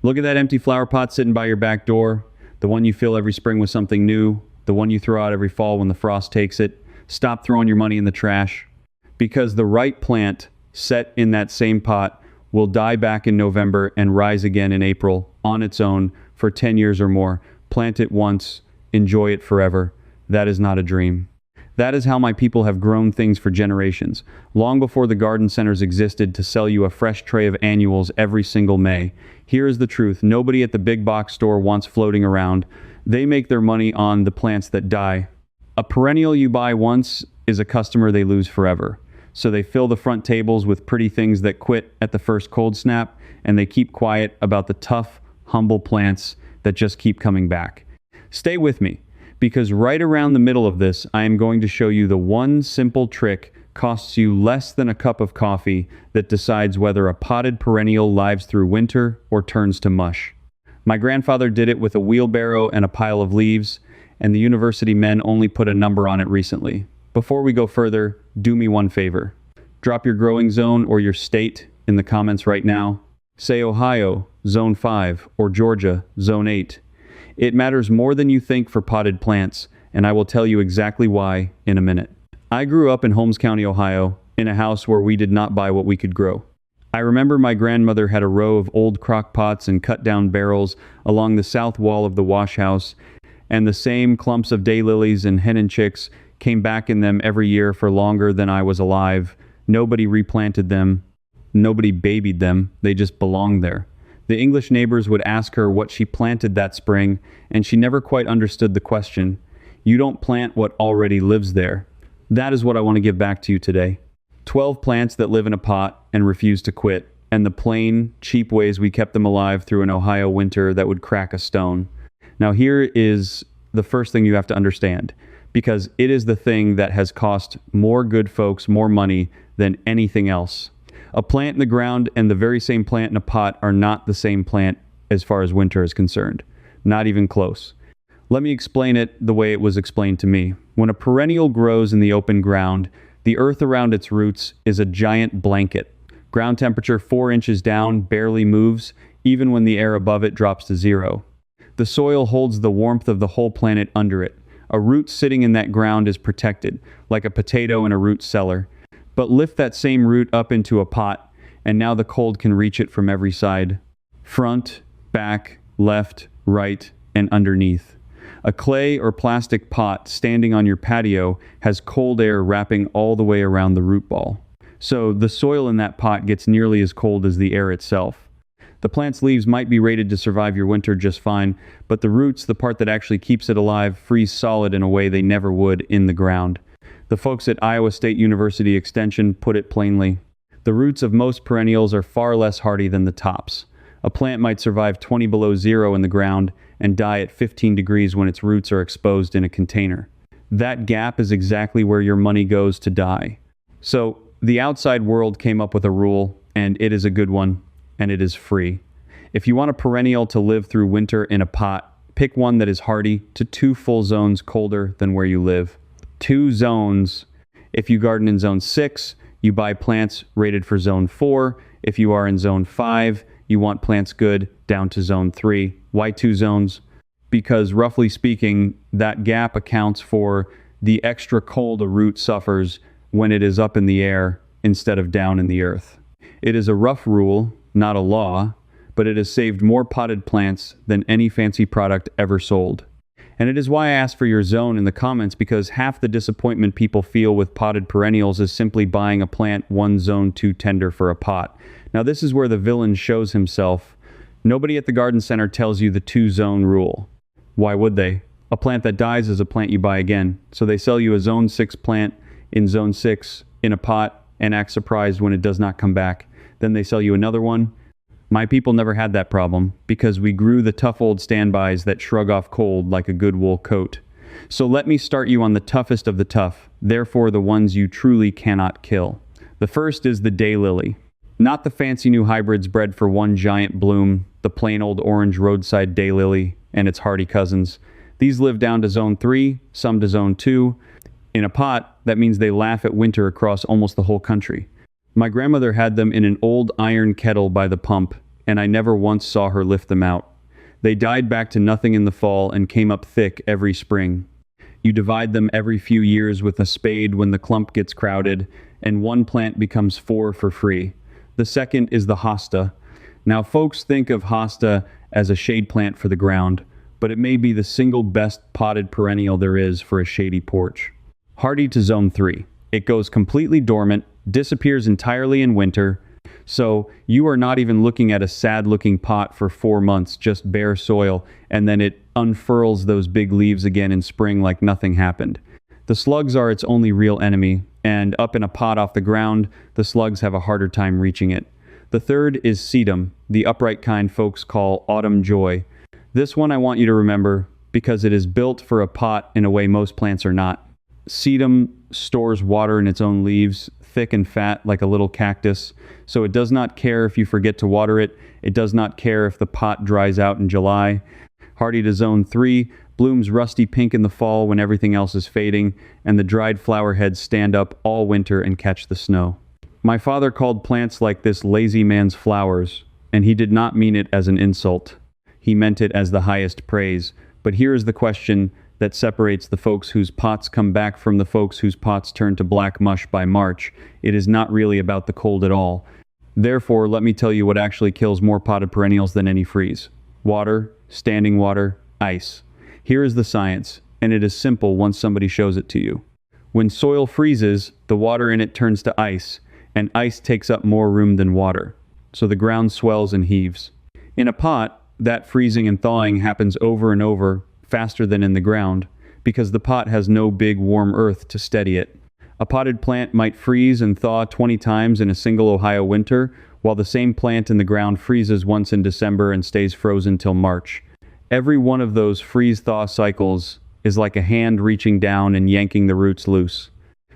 Look at that empty flower pot sitting by your back door, the one you fill every spring with something new, the one you throw out every fall when the frost takes it. Stop throwing your money in the trash, because the right plant set in that same pot will die back in November and rise again in April on its own for 10 years or more. Plant it once, enjoy it forever. That is not a dream. That is how my people have grown things for generations, long before the garden centers existed to sell you a fresh tray of annuals every single May. Here is the truth. Nobody at the big box store wants floating around. They make their money on the plants that die. A perennial you buy once is a customer they lose forever. So they fill the front tables with pretty things that quit at the first cold snap, and they keep quiet about the tough, humble plants that just keep coming back. Stay with me, because right around the middle of this, I am going to show you the one simple trick costs you less than a cup of coffee that decides whether a potted perennial lives through winter or turns to mush. My grandfather did it with a wheelbarrow and a pile of leaves, and the university men only put a number on it recently. Before we go further, do me one favor. Drop your growing zone or your state in the comments right now. Say Ohio, Zone 5, or Georgia, Zone 8. It matters more than you think for potted plants, and I will tell you exactly why in a minute. I grew up in Holmes County, Ohio, in a house where we did not buy what we could grow. I remember my grandmother had a row of old crock pots and cut-down barrels along the south wall of the washhouse, and the same clumps of daylilies and hen-and-chicks came back in them every year for longer than I was alive. Nobody replanted them. Nobody babied them. They just belonged there. The English neighbors would ask her what she planted that spring, and she never quite understood the question. You don't plant what already lives there. That is what I want to give back to you today. 12 plants that live in a pot and refuse to quit, and the plain, cheap ways we kept them alive through an Ohio winter that would crack a stone. Now here is the first thing you have to understand, because it is the thing that has cost more good folks more money than anything else. A plant in the ground and the very same plant in a pot are not the same plant as far as winter is concerned. Not even close. Let me explain it the way it was explained to me. When a perennial grows in the open ground, the earth around its roots is a giant blanket. Ground temperature 4 inches down barely moves, even when the air above it drops to zero. The soil holds the warmth of the whole planet under it. A root sitting in that ground is protected, like a potato in a root cellar. But lift that same root up into a pot, and now the cold can reach it from every side. Front, back, left, right, and underneath. A clay or plastic pot standing on your patio has cold air wrapping all the way around the root ball. So the soil in that pot gets nearly as cold as the air itself. The plant's leaves might be rated to survive your winter just fine, but the roots, the part that actually keeps it alive, freeze solid in a way they never would in the ground. The folks at Iowa State University Extension put it plainly. The roots of most perennials are far less hardy than the tops. A plant might survive 20 below zero in the ground and die at 15 degrees when its roots are exposed in a container. That gap is exactly where your money goes to die. So, the outside world came up with a rule, and it is a good one, and it is free. If you want a perennial to live through winter in a pot, pick one that is hardy to 2 full zones colder than where you live. 2 zones. If you garden in Zone 6, you buy plants rated for Zone 4. If you are in Zone 5, you want plants good down to Zone 3. Why 2 zones? Because roughly speaking, that gap accounts for the extra cold a root suffers when it is up in the air instead of down in the earth. It is a rough rule, not a law, but it has saved more potted plants than any fancy product ever sold. And it is why I asked for your zone in the comments, because half the disappointment people feel with potted perennials is simply buying a plant 1 zone too tender for a pot. Now this is where the villain shows himself. Nobody at the garden center tells you the 2 zone rule. Why would they? A plant that dies is a plant you buy again. So they sell you a Zone 6 plant in Zone 6 in a pot and act surprised when it does not come back. Then they sell you another one. My people never had that problem, because we grew the tough old standbys that shrug off cold like a good wool coat. So let me start you on the toughest of the tough, therefore the ones you truly cannot kill. The first is the daylily. Not the fancy new hybrids bred for one giant bloom, the plain old orange roadside daylily and its hardy cousins. These live down to Zone 3, some to Zone 2. In a pot, that means they laugh at winter across almost the whole country. My grandmother had them in an old iron kettle by the pump, and I never once saw her lift them out. They died back to nothing in the fall and came up thick every spring. You divide them every few years with a spade when the clump gets crowded, and one plant becomes 4 for free. The second is the hosta. Now folks think of hosta as a shade plant for the ground, but it may be the single best potted perennial there is for a shady porch. Hardy to zone 3. It goes completely dormant, disappears entirely in winter, so you are not even looking at a sad-looking pot for 4 months, just bare soil, and then it unfurls those big leaves again in spring like nothing happened. The slugs are its only real enemy, and up in a pot off the ground, the slugs have a harder time reaching it. The third is sedum, the upright kind folks call autumn joy. This one I want you to remember because it is built for a pot in a way most plants are not. Sedum stores water in its own leaves, thick and fat like a little cactus, so it does not care if you forget to water it. It does not care if the pot dries out in July. Hardy to zone 3, blooms rusty pink in the fall when everything else is fading, and the dried flower heads stand up all winter and catch the snow. My father called plants like this lazy man's flowers, and he did not mean it as an insult. He meant it as the highest praise. But here is the question that separates the folks whose pots come back from the folks whose pots turn to black mush by March. It is not really about the cold at all. Therefore, let me tell you what actually kills more potted perennials than any freeze. Water, standing water, ice. Here is the science, and it is simple once somebody shows it to you. When soil freezes, the water in it turns to ice, and ice takes up more room than water, so the ground swells and heaves. In a pot, that freezing and thawing happens over and over, faster than in the ground, because the pot has no big warm earth to steady it. A potted plant might freeze and thaw 20 times in a single Ohio winter, while the same plant in the ground freezes once in December and stays frozen till March. Every one of those freeze-thaw cycles is like a hand reaching down and yanking the roots loose.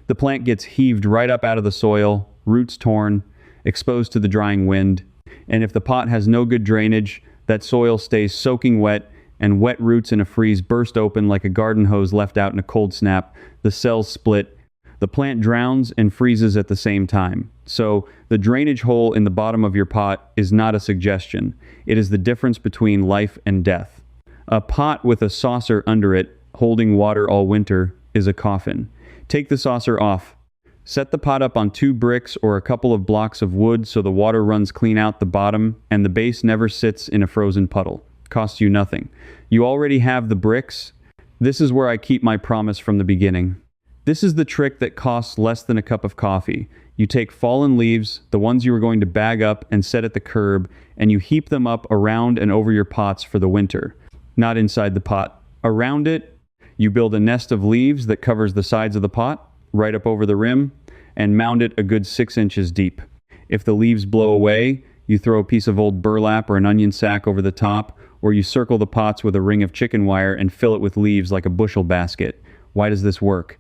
The plant gets heaved right up out of the soil, roots torn, exposed to the drying wind, and if the pot has no good drainage, that soil stays soaking wet, and wet roots in a freeze burst open like a garden hose left out in a cold snap. The cells split. The plant drowns and freezes at the same time. So the drainage hole in the bottom of your pot is not a suggestion. It is the difference between life and death. A pot with a saucer under it, holding water all winter, is a coffin. Take the saucer off. Set the pot up on 2 bricks or a couple of blocks of wood so the water runs clean out the bottom and the base never sits in a frozen puddle. Costs you nothing. You already have the bricks. This is where I keep my promise from the beginning. This is the trick that costs less than a cup of coffee. You take fallen leaves, the ones you were going to bag up and set at the curb, and you heap them up around and over your pots for the winter. Not inside the pot. Around it, you build a nest of leaves that covers the sides of the pot, right up over the rim, and mound it a good 6 inches deep. If the leaves blow away, you throw a piece of old burlap or an onion sack over the top, or you circle the pots with a ring of chicken wire and fill it with leaves like a bushel basket. Why does this work?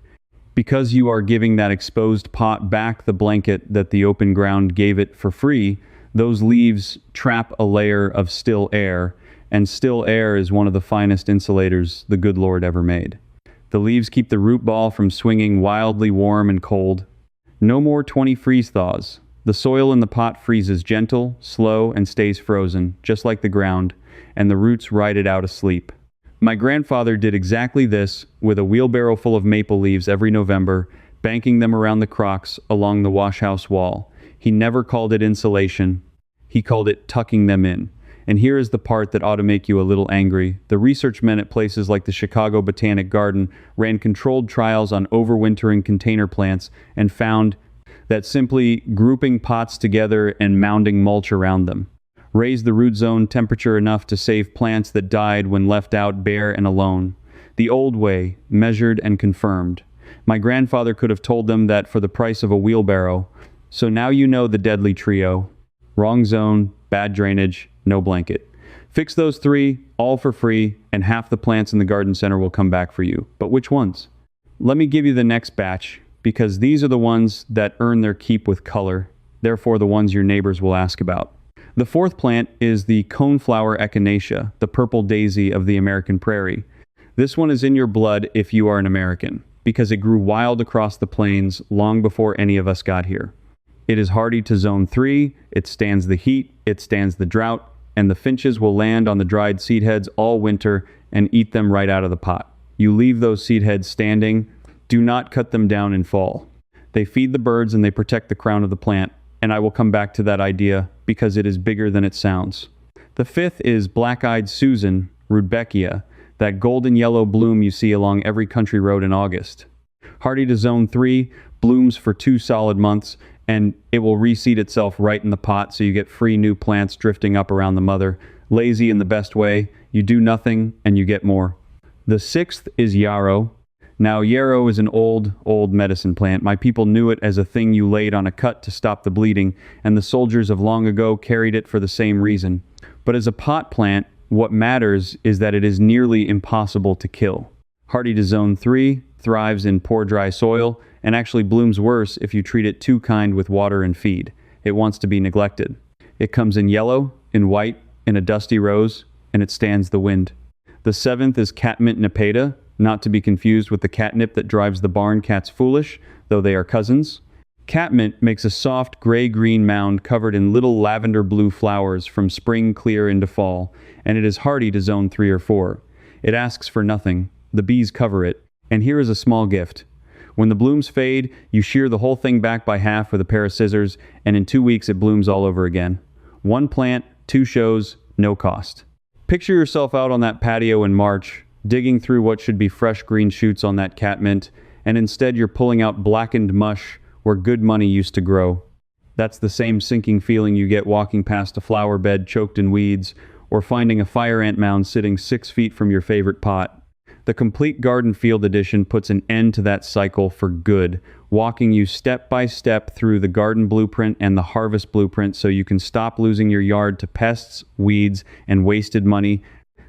Because you are giving that exposed pot back the blanket that the open ground gave it for free. Those leaves trap a layer of still air, and still air is one of the finest insulators the good Lord ever made. The leaves keep the root ball from swinging wildly warm and cold. No more 20 freeze thaws. The soil in the pot freezes gentle, slow, and stays frozen, just like the ground, and the roots ride it out asleep. My grandfather did exactly this with a wheelbarrow full of maple leaves every November, banking them around the crocks along the washhouse wall. He never called it insulation. He called it tucking them in. And here is the part that ought to make you a little angry. The research men at places like the Chicago Botanic Garden ran controlled trials on overwintering container plants and found that simply grouping pots together and mounding mulch around them raised the root zone temperature enough to save plants that died when left out bare and alone. The old way, measured and confirmed. My grandfather could have told them that for the price of a wheelbarrow. So now you know the deadly trio. Wrong zone, bad drainage, no blanket. Fix those 3, all for free, and half the plants in the garden center will come back for you. But which ones? Let me give you the next batch, because these are the ones that earn their keep with color, therefore the ones your neighbors will ask about. The 4th plant is the coneflower echinacea, the purple daisy of the American prairie. This one is in your blood if you are an American, because it grew wild across the plains long before any of us got here. It is hardy to zone 3, it stands the heat, it stands the drought, and the finches will land on the dried seed heads all winter and eat them right out of the pot. You leave those seed heads standing. Do not cut them down in fall. They feed the birds and they protect the crown of the plant, and I will come back to that idea because it is bigger than it sounds. The fifth is black-eyed Susan, Rudbeckia, that golden yellow bloom you see along every country road in August. Hardy to zone 3, blooms for 2 solid months, and it will reseed itself right in the pot so you get free new plants drifting up around the mother. Lazy in the best way, you do nothing and you get more. The sixth is yarrow. Now yarrow is an old medicine plant. My people knew it as a thing you laid on a cut to stop the bleeding, and the soldiers of long ago carried it for the same reason. But as a pot plant, what matters is that it is nearly impossible to kill. Hardy to zone 3, thrives in poor dry soil, and actually blooms worse if you treat it too kind with water and feed. It wants to be neglected. It comes in yellow, in white, in a dusty rose, and it stands the wind. The seventh is catmint nepeta, not to be confused with the catnip that drives the barn cats foolish, though they are cousins. Catmint makes a soft gray-green mound covered in little lavender-blue flowers from spring clear into fall, and it is hardy to zone 3 or 4. It asks for nothing. The bees cover it. And here is a small gift. When the blooms fade, you shear the whole thing back by half with a pair of scissors, and in 2 weeks it blooms all over again. 1 plant, 2 shows, no cost. Picture yourself out on that patio in March, digging through what should be fresh green shoots on that catmint, and instead you're pulling out blackened mush where good money used to grow. That's the same sinking feeling you get walking past a flower bed choked in weeds, or finding a fire ant mound sitting 6 feet from your favorite pot. The Complete Garden Field Edition puts an end to that cycle for good, walking you step by step through the garden blueprint and the harvest blueprint so you can stop losing your yard to pests, weeds, and wasted money,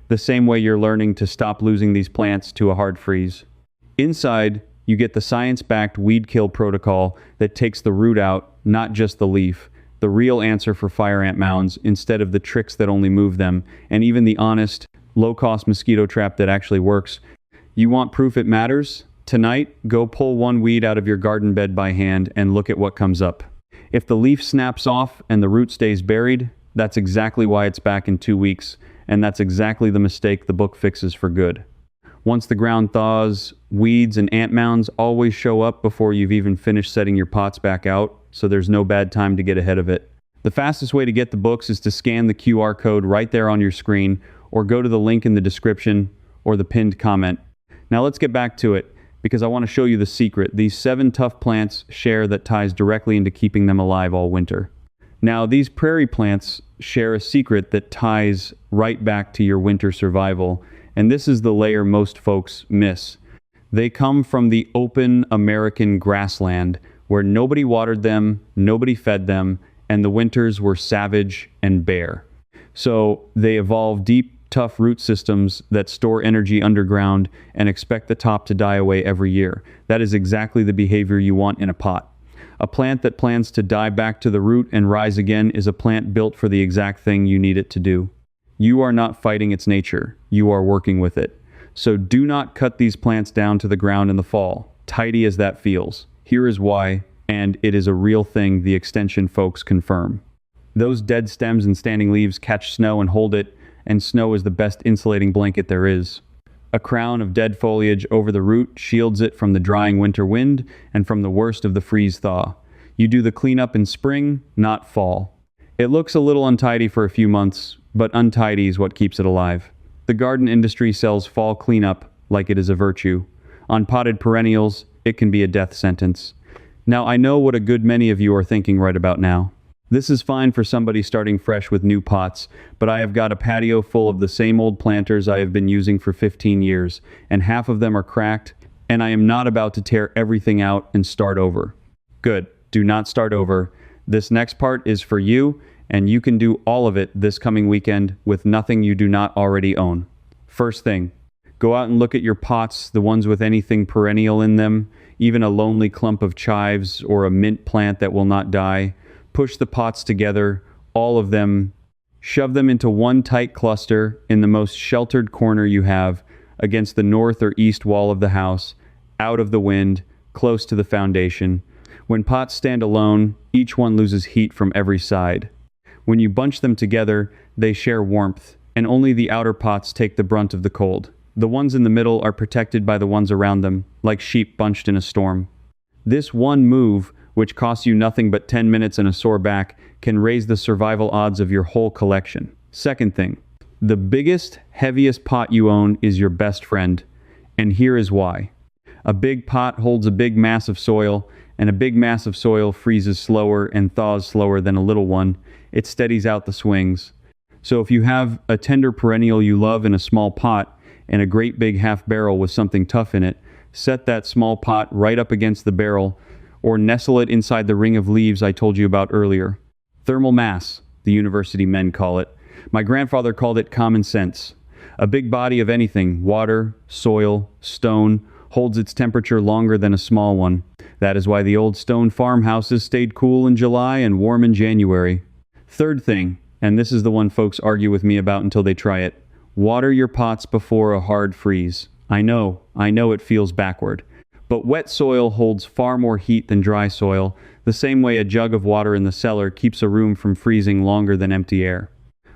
the same way you're learning to stop losing these plants to a hard freeze. Inside, you get the science-backed weed kill protocol that takes the root out, not just the leaf, the real answer for fire ant mounds instead of the tricks that only move them, and even the honest, low-cost mosquito trap that actually works. You want proof it matters? Tonight, go pull 1 weed out of your garden bed by hand and look at what comes up. If the leaf snaps off and the root stays buried, that's exactly why it's back in 2 weeks, and that's exactly the mistake the book fixes for good. Once the ground thaws, weeds and ant mounds always show up before you've even finished setting your pots back out, so there's no bad time to get ahead of it. The fastest way to get the books is to scan the QR code right there on your screen, or go to the link in the description or the pinned comment. Now let's get back to it, because I want to show you the secret these 7 tough plants share that ties directly into keeping them alive all winter. Now, these prairie plants share a secret that ties right back to your winter survival, and this is the layer most folks miss. They come from the open American grassland, where nobody watered them, nobody fed them, and the winters were savage and bare. So they evolve deep, tough root systems that store energy underground and expect the top to die away every year. That is exactly the behavior you want in a pot. A plant that plans to die back to the root and rise again is a plant built for the exact thing you need it to do. You are not fighting its nature, you are working with it. So do not cut these plants down to the ground in the fall, tidy as that feels. Here is why, and it is a real thing the extension folks confirm. Those dead stems and standing leaves catch snow and hold it, and snow is the best insulating blanket there is. A crown of dead foliage over the root shields it from the drying winter wind and from the worst of the freeze-thaw. You do the cleanup in spring, not fall. It looks a little untidy for a few months, but untidy is what keeps it alive. The garden industry sells fall cleanup like it is a virtue. On potted perennials, it can be a death sentence. Now, I know what a good many of you are thinking right about now. This is fine for somebody starting fresh with new pots, but I have got a patio full of the same old planters I have been using for 15 years, and half of them are cracked, and I am not about to tear everything out and start over. Good, do not start over. This next part is for you, and you can do all of it this coming weekend with nothing you do not already own. First thing, go out and look at your pots, the ones with anything perennial in them, even a lonely clump of chives or a mint plant that will not die. Push the pots together, all of them. Shove them into one tight cluster in the most sheltered corner you have, against the north or east wall of the house, out of the wind, close to the foundation. When pots stand alone, each one loses heat from every side. When you bunch them together, they share warmth, and only the outer pots take the brunt of the cold. The ones in the middle are protected by the ones around them, like sheep bunched in a storm. This one move, which costs you nothing but 10 minutes and a sore back, can raise the survival odds of your whole collection. Second thing, the biggest, heaviest pot you own is your best friend, and here is why. A big pot holds a big mass of soil, and a big mass of soil freezes slower and thaws slower than a little one. It steadies out the swings. So if you have a tender perennial you love in a small pot and a great big half barrel with something tough in it, set that small pot right up against the barrel or nestle it inside the ring of leaves I told you about earlier. Thermal mass, the university men call it. My grandfather called it common sense. A big body of anything, water, soil, stone, holds its temperature longer than a small one. That is why the old stone farmhouses stayed cool in July and warm in January. Third thing, and this is the one folks argue with me about until they try it, water your pots before a hard freeze. I know it feels backward. But wet soil holds far more heat than dry soil, the same way a jug of water in the cellar keeps a room from freezing longer than empty air.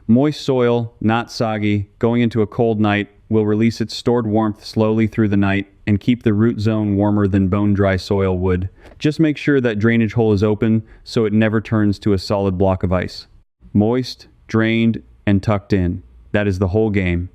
Moist soil, not soggy, going into a cold night, will release its stored warmth slowly through the night and keep the root zone warmer than bone-dry soil would. Just make sure that drainage hole is open so it never turns to a solid block of ice. Moist, drained, and tucked in. That is the whole game.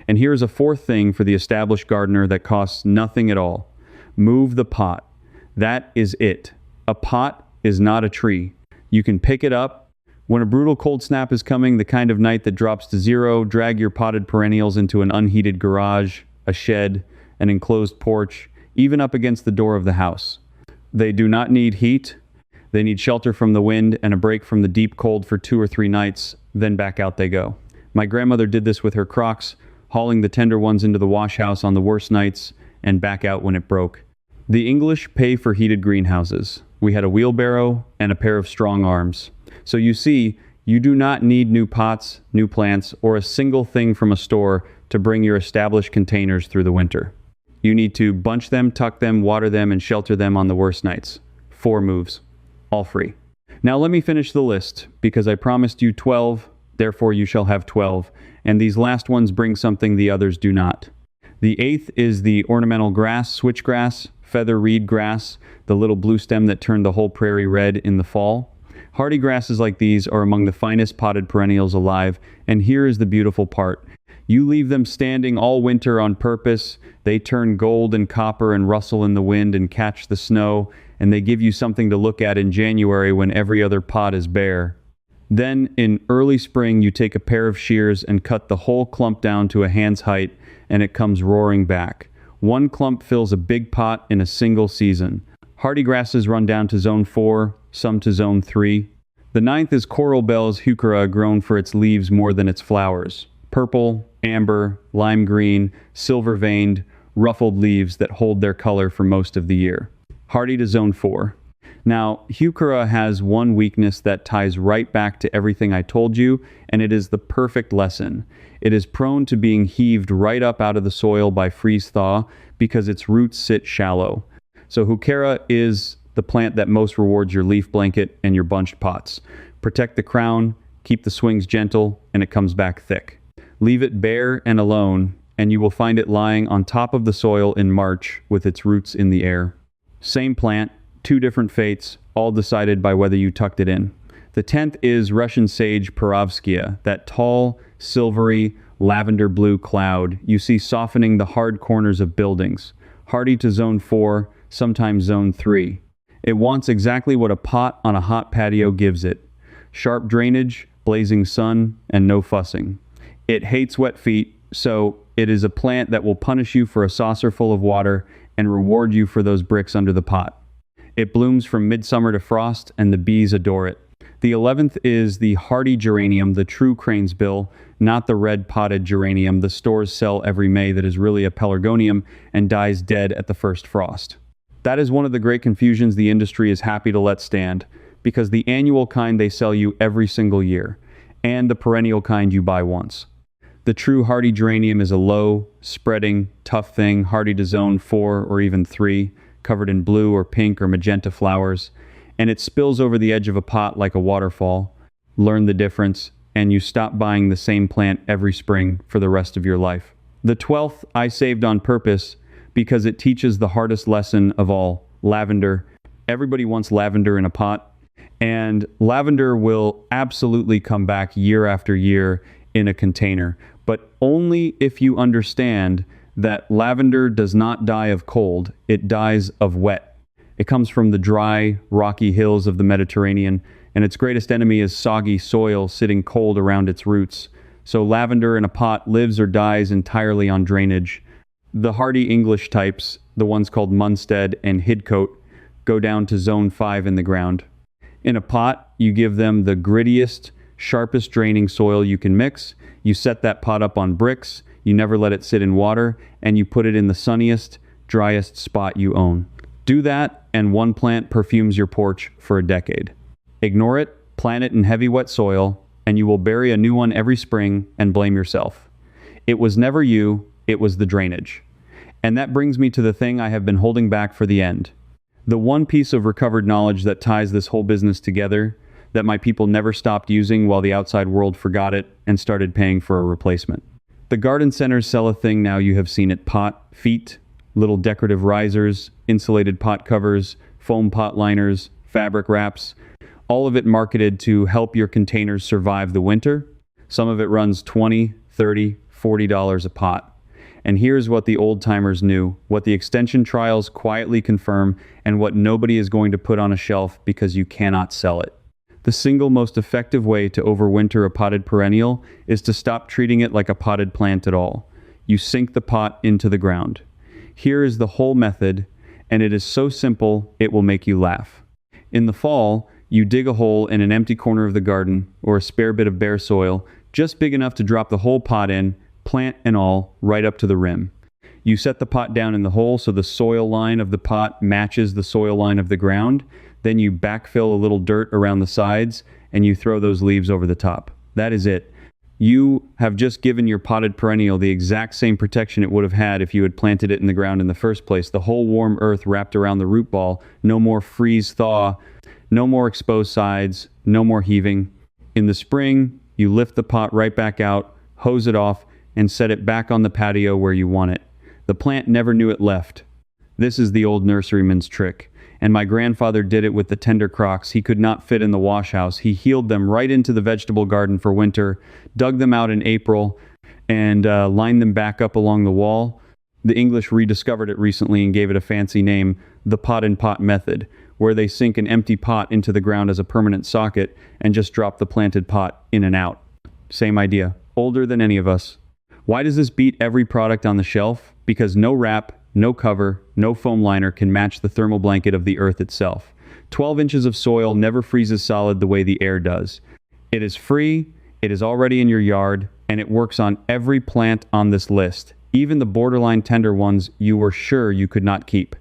And here's a fourth thing for the established gardener that costs nothing at all. Move the pot. That is it. A pot is not a tree. You can pick it up. When a brutal cold snap is coming, the kind of night that drops to zero, drag your potted perennials into an unheated garage, a shed, an enclosed porch, even up against the door of the house. They do not need heat. They need shelter from the wind and a break from the deep cold for 2 or 3 nights, then back out they go. My grandmother did this with her crocks, hauling the tender ones into the washhouse on the worst nights and back out when it broke. The English pay for heated greenhouses. We had a wheelbarrow and a pair of strong arms. So you see, you do not need new pots, new plants, or a single thing from a store to bring your established containers through the winter. You need to bunch them, tuck them, water them, and shelter them on the worst nights. 4 moves. All free. Now let me finish the list, because I promised you 12, therefore you shall have 12, and these last ones bring something the others do not. The 8th is the ornamental grass, switchgrass, feather reed grass, the little blue stem that turned the whole prairie red in the fall. Hardy grasses like these are among the finest potted perennials alive, and here is the beautiful part. You leave them standing all winter on purpose, they turn gold and copper and rustle in the wind and catch the snow, and they give you something to look at in January when every other pot is bare. Then, in early spring, you take a pair of shears and cut the whole clump down to a hand's height, and it comes roaring back. One clump fills a big pot in a single season. Hardy grasses run down to zone 4, some to zone 3. The 9th is Coral Bell's heuchera, grown for its leaves more than its flowers. Purple, amber, lime green, silver-veined, ruffled leaves that hold their color for most of the year. Hardy to zone 4. Now, heuchera has one weakness that ties right back to everything I told you, and it is the perfect lesson. It is prone to being heaved right up out of the soil by freeze-thaw because its roots sit shallow. So heuchera is the plant that most rewards your leaf blanket and your bunched pots. Protect the crown, keep the swings gentle, and it comes back thick. Leave it bare and alone, and you will find it lying on top of the soil in March with its roots in the air. Same plant, 2 different fates, all decided by whether you tucked it in. The 10th is Russian sage Perovskia, that tall, silvery, lavender blue cloud you see softening the hard corners of buildings. Hardy to zone 4, sometimes zone 3. It wants exactly what a pot on a hot patio gives it. Sharp drainage, blazing sun, and no fussing. It hates wet feet, so it is a plant that will punish you for a saucer full of water and reward you for those bricks under the pot. It blooms from midsummer to frost, and the bees adore it. The 11th is the hardy geranium, the true crane's bill, not the red potted geranium the stores sell every May that is really a pelargonium and dies dead at the first frost. That is one of the great confusions the industry is happy to let stand, because the annual kind they sell you every single year, and the perennial kind you buy once. The true hardy geranium is a low, spreading, tough thing, hardy to zone 4 or even 3, covered in blue or pink or magenta flowers, and it spills over the edge of a pot like a waterfall. Learn the difference, and you stop buying the same plant every spring for the rest of your life. The 12th I saved on purpose because it teaches the hardest lesson of all, lavender. Everybody wants lavender in a pot, and lavender will absolutely come back year after year in a container, but only if you understand that lavender does not die of cold, it dies of wet. It comes from the dry, rocky hills of the Mediterranean, and its greatest enemy is soggy soil sitting cold around its roots. So lavender in a pot lives or dies entirely on drainage. The hardy English types, the ones called Munstead and Hidcote, go down to zone 5 in the ground. In a pot, you give them the grittiest, sharpest draining soil you can mix. You set that pot up on bricks, you never let it sit in water, and you put it in the sunniest, driest spot you own. Do that, and one plant perfumes your porch for a decade. Ignore it, plant it in heavy wet soil, and you will bury a new one every spring and blame yourself. It was never you, it was the drainage. And that brings me to the thing I have been holding back for the end. The one piece of recovered knowledge that ties this whole business together, that my people never stopped using while the outside world forgot it and started paying for a replacement. The garden centers sell a thing now you have seen it: pot feet, little decorative risers, insulated pot covers, foam pot liners, fabric wraps, all of it marketed to help your containers survive the winter. Some of it runs $20, $30, $40 a pot. And here's what the old-timers knew, what the extension trials quietly confirm, and what nobody is going to put on a shelf because you cannot sell it. The single most effective way to overwinter a potted perennial is to stop treating it like a potted plant at all. You sink the pot into the ground. Here is the whole method, and it is so simple it will make you laugh. In the fall, you dig a hole in an empty corner of the garden or a spare bit of bare soil, just big enough to drop the whole pot in, plant and all, right up to the rim. You set the pot down in the hole so the soil line of the pot matches the soil line of the ground. Then you backfill a little dirt around the sides and you throw those leaves over the top. That is it. You have just given your potted perennial the exact same protection it would have had if you had planted it in the ground in the first place. The whole warm earth wrapped around the root ball. No more freeze-thaw. No more exposed sides. No more heaving. In the spring, you lift the pot right back out, hose it off, and set it back on the patio where you want it. The plant never knew it left. This is the old nurseryman's trick. And my grandfather did it with the tender crocks. He could not fit in the washhouse. He heeled them right into the vegetable garden for winter, dug them out in April, and lined them back up along the wall. The English rediscovered it recently and gave it a fancy name, the pot and pot method, where they sink an empty pot into the ground as a permanent socket and just drop the planted pot in and out. Same idea. Older than any of us. Why does this beat every product on the shelf? Because no wrap, no cover, no foam liner can match the thermal blanket of the earth itself. 12 inches of soil never freezes solid the way the air does. It is free, it is already in your yard, and it works on every plant on this list, even the borderline tender ones you were sure you could not keep.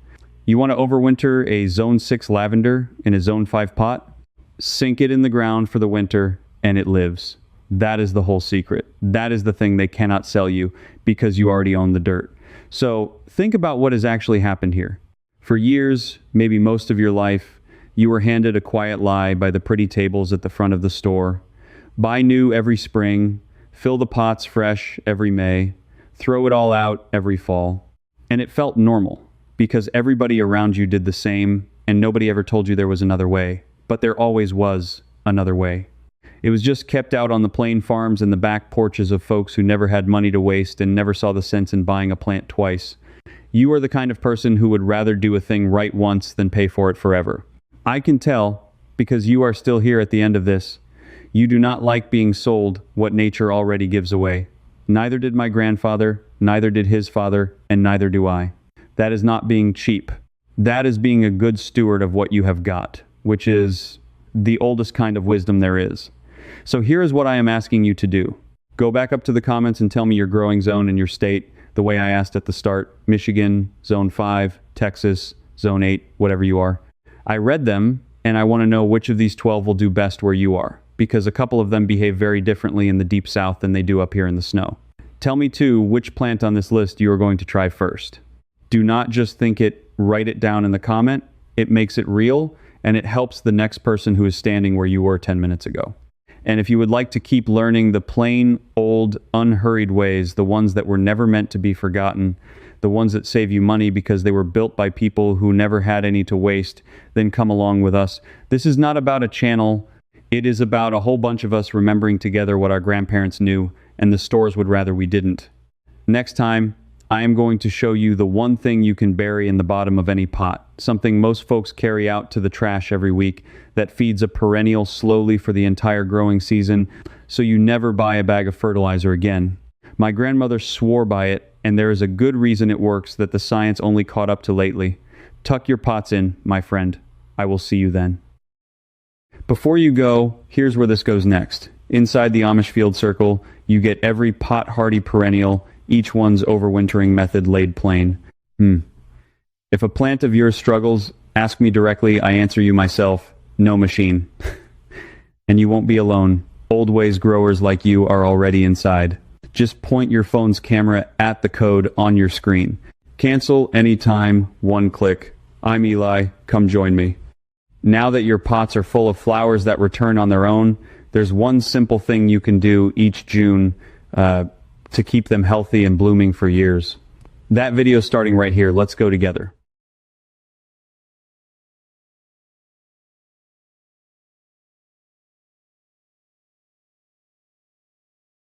You want to overwinter a zone 6 lavender in a zone 5 pot? Sink it in the ground for the winter, and it lives. That is the whole secret. That is the thing they cannot sell you because you already own the dirt. So think about what has actually happened here. For years, maybe most of your life, you were handed a quiet lie by the pretty tables at the front of the store. Buy new every spring, fill the pots fresh every May, throw it all out every fall. And it felt normal because everybody around you did the same and nobody ever told you there was another way. But there always was another way. It was just kept out on the plain farms and the back porches of folks who never had money to waste and never saw the sense in buying a plant twice. You are the kind of person who would rather do a thing right once than pay for it forever. I can tell, because you are still here at the end of this. You do not like being sold what nature already gives away. Neither did my grandfather, neither did his father, and neither do I. That is not being cheap. That is being a good steward of what you have got, which is the oldest kind of wisdom there is. So here is what I am asking you to do. Go back up to the comments and tell me your growing zone in your state, the way I asked at the start. Michigan, zone 5, Texas, zone 8, whatever you are. I read them, and I want to know which of these 12 will do best where you are, because a couple of them behave very differently in the deep south than they do up here in the snow. Tell me, too, which plant on this list you are going to try first. Do not just think it write it down in the comment. It makes it real, and it helps the next person who is standing where you were 10 minutes ago. And if you would like to keep learning the plain, old, unhurried ways, the ones that were never meant to be forgotten, the ones that save you money because they were built by people who never had any to waste, then come along with us. This is not about a channel. It is about a whole bunch of us remembering together what our grandparents knew, and the stores would rather we didn't. Next time, I am going to show you the one thing you can bury in the bottom of any pot, something most folks carry out to the trash every week that feeds a perennial slowly for the entire growing season, so you never buy a bag of fertilizer again. My grandmother swore by it, and there is a good reason it works that the science only caught up to lately. Tuck your pots in, my friend. I will see you then. Before you go, here's where this goes next. Inside the Amish field circle, you get every pot-hardy perennial, each one's overwintering method laid plain. If a plant of yours struggles, ask me directly. I answer you myself. No machine. And you won't be alone. Old ways growers like you are already inside. Just point your phone's camera at the code on your screen. Cancel anytime, one click. I'm Eli. Come join me. Now that your pots are full of flowers that return on their own, there's one simple thing you can do each June to keep them healthy and blooming for years. That video's starting right here. Let's go together.